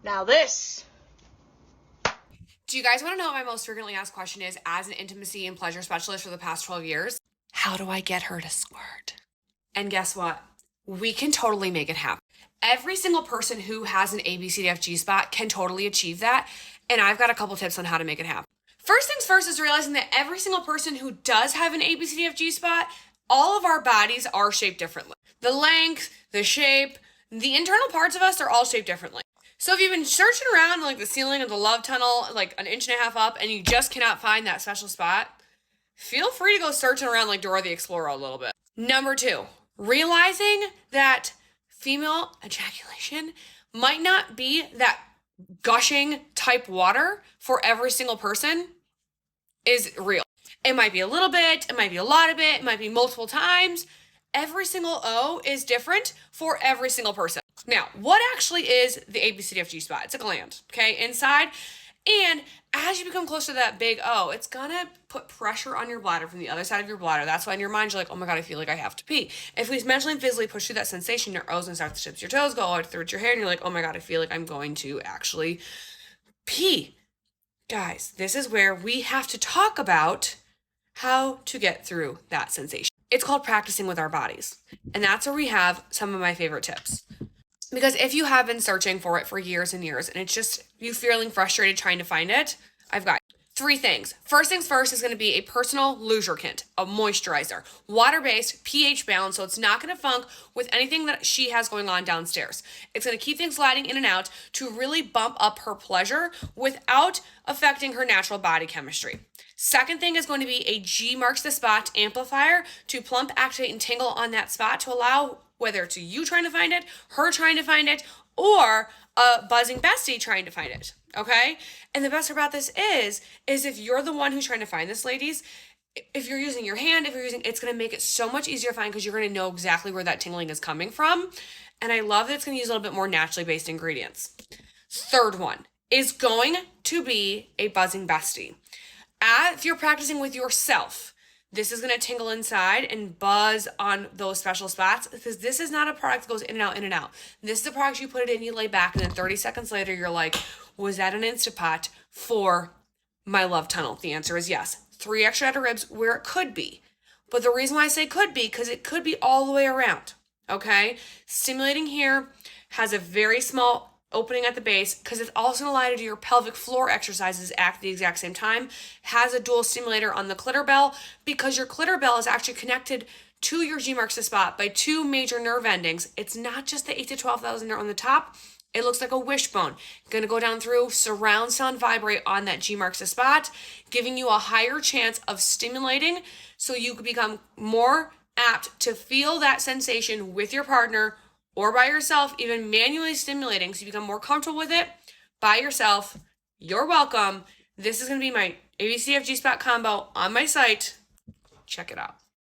Now this. Do you guys want to know what my most frequently asked question is as an intimacy and pleasure specialist for the past 12 years? How do I get her to squirt? And guess what? We can totally make it happen. Every single person who has an ABCDFG spot can totally achieve that. And I've got a couple tips on how to make it happen. First things first is realizing that every single person who does have an ABCDFG spot, all of our bodies are shaped differently. The length, the shape, the internal parts of us are all shaped differently. So if you've been searching around like the ceiling of the love tunnel, like an inch and a half up, and you just cannot find that special spot, feel free to go searching around like Dora the Explorer a little bit. Number 2, realizing that female ejaculation might not be that gushing type water for every single person is real. It might be a little bit, it might be a lot of it might be multiple times. Every single O is different for every single person. Now, what actually is the ABCDFG spot? It's a gland, okay, inside. And as you become closer to that big O, it's gonna put pressure on your bladder from the other side of your bladder. That's why in your mind you're like, oh my God, I feel like I have to pee. If we mentally and physically push through that sensation, your O's gonna start to tip your toes, go all through your hair, and you're like, oh my God, I feel like I'm going to actually pee. Guys, this is where we have to talk about how to get through that sensation. It's called practicing with our bodies. And that's where we have some of my favorite tips. Because if you have been searching for it for years and years, and it's just you feeling frustrated trying to find it, I've got 3 things. First things first is going to be a personal lubricant, a moisturizer, water-based, pH balanced, so it's not going to funk with anything that she has going on downstairs. It's going to keep things gliding in and out to really bump up her pleasure without affecting her natural body chemistry. Second thing is going to be a G Marks the Spot amplifier to plump, activate, and tingle on that spot to allow whether it's you trying to find it, her trying to find it, or a buzzing bestie trying to find it, okay? And the best part about this is if you're the one who's trying to find this, ladies, if you're using your hand, it's going to make it so much easier to find because you're going to know exactly where that tingling is coming from. And I love that it's going to use a little bit more naturally based ingredients. Third one is going to be a buzzing bestie. If you're practicing with yourself, this is going to tingle inside and buzz on those special spots because this is not a product that goes in and out, in and out. This is a product you put it in, you lay back, and then 30 seconds later, you're like, was that an Instapot for my love tunnel? The answer is yes. 3 extra outer ribs where it could be. But the reason why I say could be, because it could be all the way around, okay? Stimulating here has a very small opening at the base because it's also going to allow you to do your pelvic floor exercises at the exact same time. Has a dual stimulator on the clitor bell because your clitor bell is actually connected to your G Marks the Spot by 2 major nerve endings. It's not just the 8 to 12,000 nerve on the top. It looks like a wishbone. Going to go down through, surround sound vibrate on that G Marks the Spot, giving you a higher chance of stimulating so you could become more apt to feel that sensation with your partner or by yourself, even manually stimulating so you become more comfortable with it by yourself. You're welcome. This is going to be my ABCDFG spot combo on my site. Check it out.